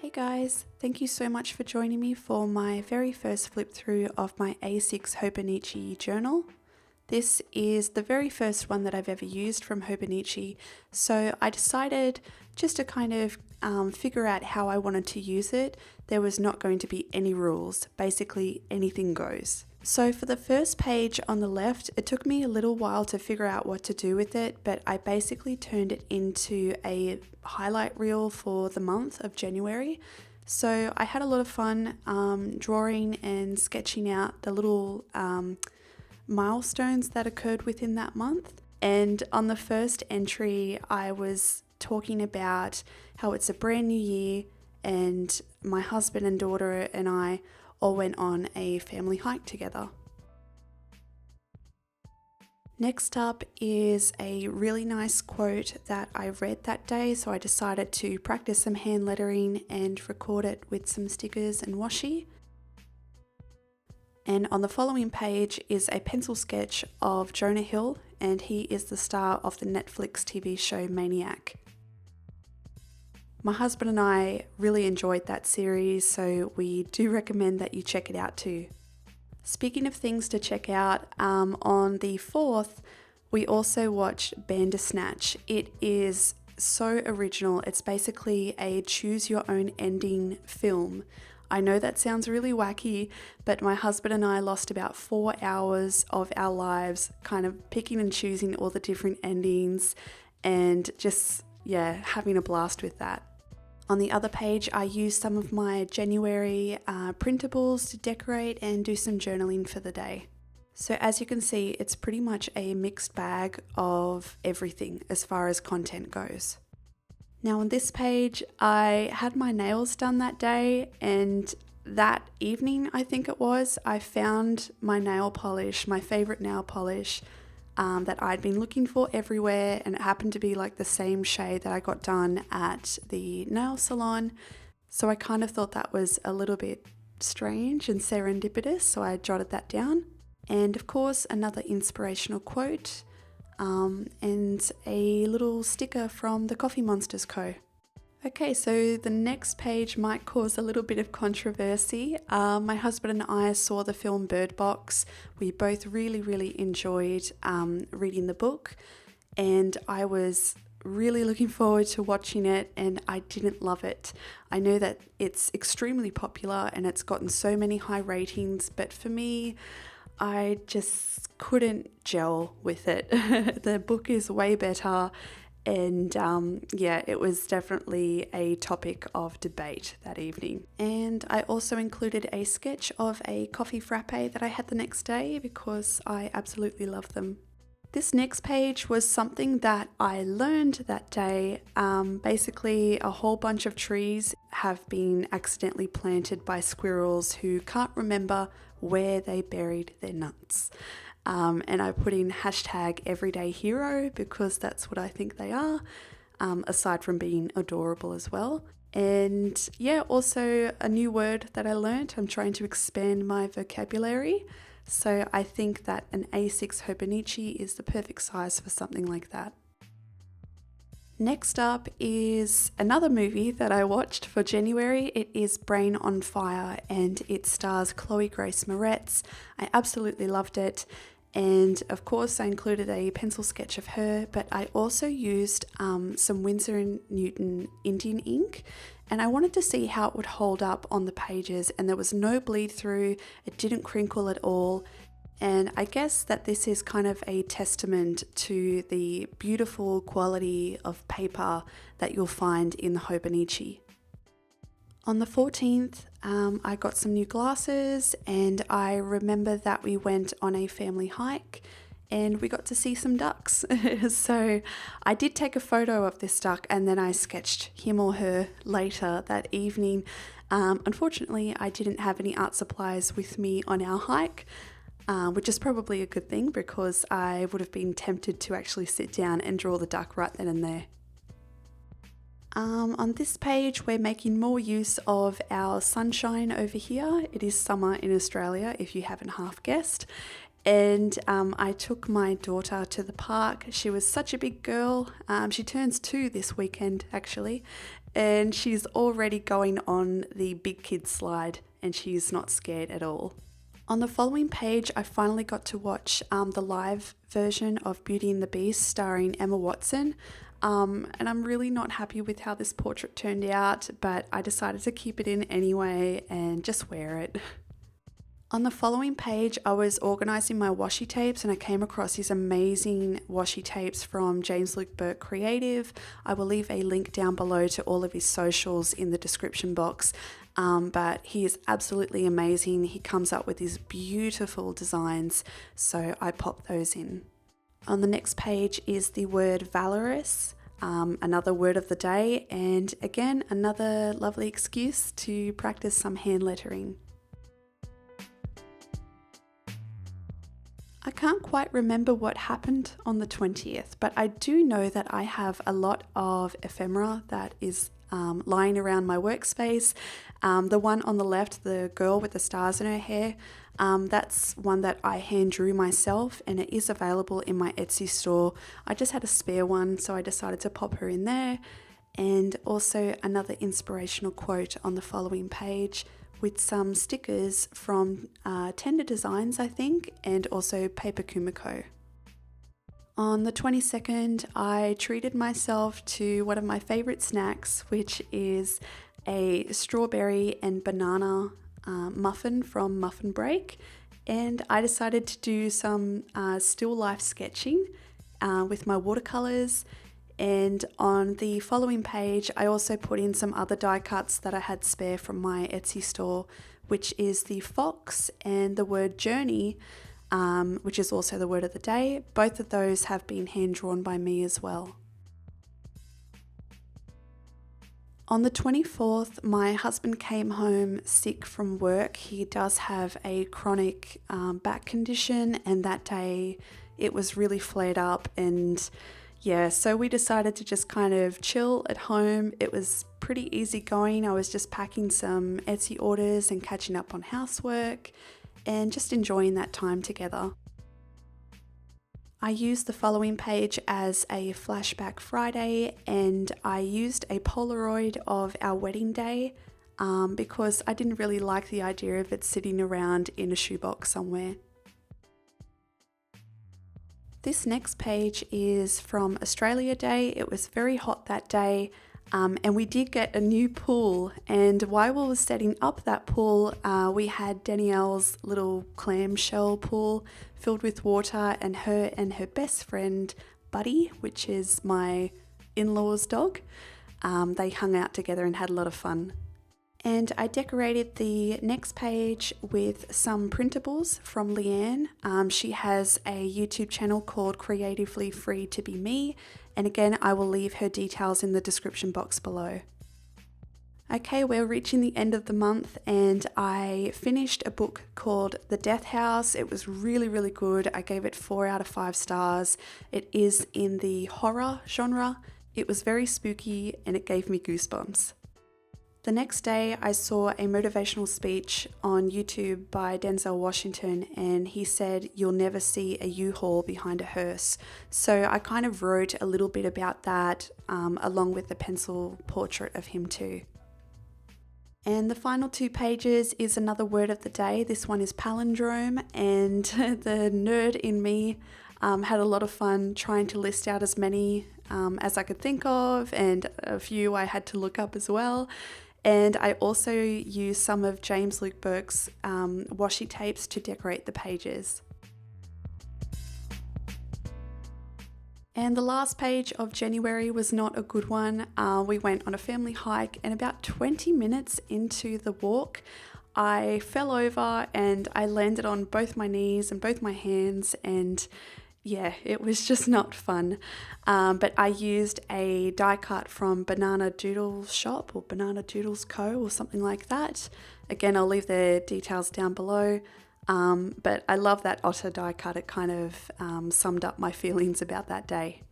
Hey guys, thank you so much for joining me for my very first flip through of my A6 Hobonichi journal. This is the very first one that I've ever used from Hobonichi, so I decided just to kind of figure out how I wanted to use it. There was not going to be any rules, basically anything goes. So for the first page on the left, it took me a little while to figure out what to do with it, but I basically turned it into a highlight reel for the month of January. So I had a lot of fun drawing and sketching out the little milestones that occurred within that month. And on the first entry, I was talking about how it's a brand new year and my husband and daughter and I all went on a family hike together. Next up is a really nice quote that I read that day, so I decided to practice some hand lettering and record it with some stickers and washi. And on the following page is a pencil sketch of Jonah Hill, and he is the star of the Netflix TV show Maniac. My husband and I really enjoyed that series, so we do recommend that you check it out too. Speaking of things to check out, on the 4th, we also watched Bandersnatch. It is so original. It's basically a choose your own ending film. I know that sounds really wacky, but my husband and I lost about 4 hours of our lives kind of picking and choosing all the different endings and just, having a blast with that. On the other page, I used some of my January printables to decorate and do some journaling for the day. So as you can see, it's pretty much a mixed bag of everything as far as content goes. Now on this page, I had my nails done that day, and that evening, I think it was, I found my nail polish, my favorite nail polish that I'd been looking for everywhere, and it happened to be like the same shade that I got done at the nail salon. So I kind of thought that was a little bit strange and serendipitous, so I jotted that down. And of course, another inspirational quote, and a little sticker from the Coffee Monsters Co. Okay, so the next page might cause a little bit of controversy. My husband and I saw the film Bird Box. We both really enjoyed reading the book, and I was really looking forward to watching it, and I didn't love it. I know that it's extremely popular and it's gotten so many high ratings, but for me, I just couldn't gel with it. The book is way better. And it was definitely a topic of debate that evening. And I also included a sketch of a coffee frappe that I had the next day because I absolutely love them. This next page was something that I learned that day. Basically, a whole bunch of trees have been accidentally planted by squirrels who can't remember where they buried their nuts. And I put in hashtag everyday hero because that's what I think they are, aside from being adorable as well. And also a new word that I learned. I'm trying to expand my vocabulary. So I think that an A6 Hobonichi is the perfect size for something like that. Next up is another movie that I watched for January. It is Brain on Fire, and it stars Chloe Grace Moretz. I absolutely loved it. And of course, I included a pencil sketch of her, but I also used some Winsor & Newton Indian ink, and I wanted to see how it would hold up on the pages, and there was no bleed through, it didn't crinkle at all. And I guess that this is kind of a testament to the beautiful quality of paper that you'll find in the Hobonichi. On the 14th, I got some new glasses, and I remember that we went on a family hike and we got to see some ducks. So I did take a photo of this duck and then I sketched him or her later that evening. Unfortunately, I didn't have any art supplies with me on our hike, which is probably a good thing because I would have been tempted to actually sit down and draw the duck right then and there. On this page, we're making more use of our sunshine over here. It is summer in Australia, if you haven't half guessed. And I took my daughter to the park. She was such a big girl. She turns 2 this weekend, actually. and she's already going on the big kid slide and she's not scared at all. On the following page, I finally got to watch the live version of Beauty and the Beast starring Emma Watson. And I'm really not happy with how this portrait turned out, but I decided to keep it in anyway and just wear it. On the following page, I was organising my washi tapes and I came across these amazing washi tapes from James Luke Burke Creative. I will leave a link down below to all of his socials in the description box, but he is absolutely amazing. He comes up with these beautiful designs, so I popped those in. On the next page is the word valorous, another word of the day, and again, another lovely excuse to practice some hand lettering. I can't quite remember what happened on the 20th, but I do know that I have a lot of ephemera that is lying around my workspace. The one on the left, the girl with the stars in her hair, that's one that I hand drew myself and it is available in my Etsy store. I just had a spare one, so I decided to pop her in there. And also another inspirational quote on the following page, with some stickers from Tender Designs, I think, and also Paper Kumiko. On the 22nd, I treated myself to one of my favourite snacks, which is a strawberry and banana muffin from Muffin Break, and I decided to do some still life sketching with my watercolours. And on the following page, I also put in some other die cuts that I had spare from my Etsy store, which is the fox and the word journey, which is also the word of the day. Both of those have been hand drawn by me as well. On the 24th, my husband came home sick from work. He does have a chronic back condition, and that day it was really flared up, and yeah, so we decided to just kind of chill at home. It was pretty easy going. I was just packing some Etsy orders and catching up on housework and just enjoying that time together. I used the following page as a flashback Friday, and I used a Polaroid of our wedding day because I didn't really like the idea of it sitting around in a shoebox somewhere. This next page is from Australia Day. It was very hot that day, and we did get a new pool, and while we were setting up that pool, we had Danielle's little clamshell pool filled with water, and her best friend Buddy, which is my in-laws dog, they hung out together and had a lot of fun. And I decorated the next page with some printables from Leanne. She has a YouTube channel called Creatively Free to Be Me, and again, I will leave her details in the description box below. Okay, we're reaching the end of the month, and I finished a book called The Death House. It was really, really good. I gave it 4 out of 5 stars. It is in the horror genre. It was very spooky, and it gave me goosebumps. The next day, I saw a motivational speech on YouTube by Denzel Washington, and he said, "You'll never see a U-Haul behind a hearse." So I kind of wrote a little bit about that, along with the pencil portrait of him too. And the final 2 pages is another word of the day. This one is palindrome, and the nerd in me had a lot of fun trying to list out as many as I could think of, and a few I had to look up as well. And I also used some of James Luke Burke's washi tapes to decorate the pages. And the last page of January was not a good one. We went on a family hike, and about 20 minutes into the walk, I fell over and I landed on both my knees and both my hands, and yeah, it was just not fun. But I used a die cut from Banana Doodles Shop or Banana Doodles Co. or something like that. Again, I'll leave the details down below. But I love that otter die cut. It kind of summed up my feelings about that day.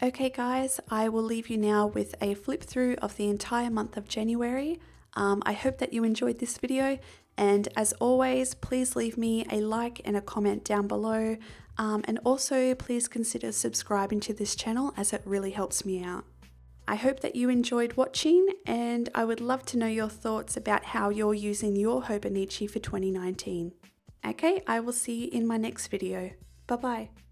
Okay guys, I will leave you now with a flip through of the entire month of January. I hope that you enjoyed this video, and as always, please leave me a like and a comment down below, and also please consider subscribing to this channel as it really helps me out. I hope that you enjoyed watching, and I would love to know your thoughts about how you're using your Hobonichi for 2019. Okay, I will see you in my next video. Bye bye.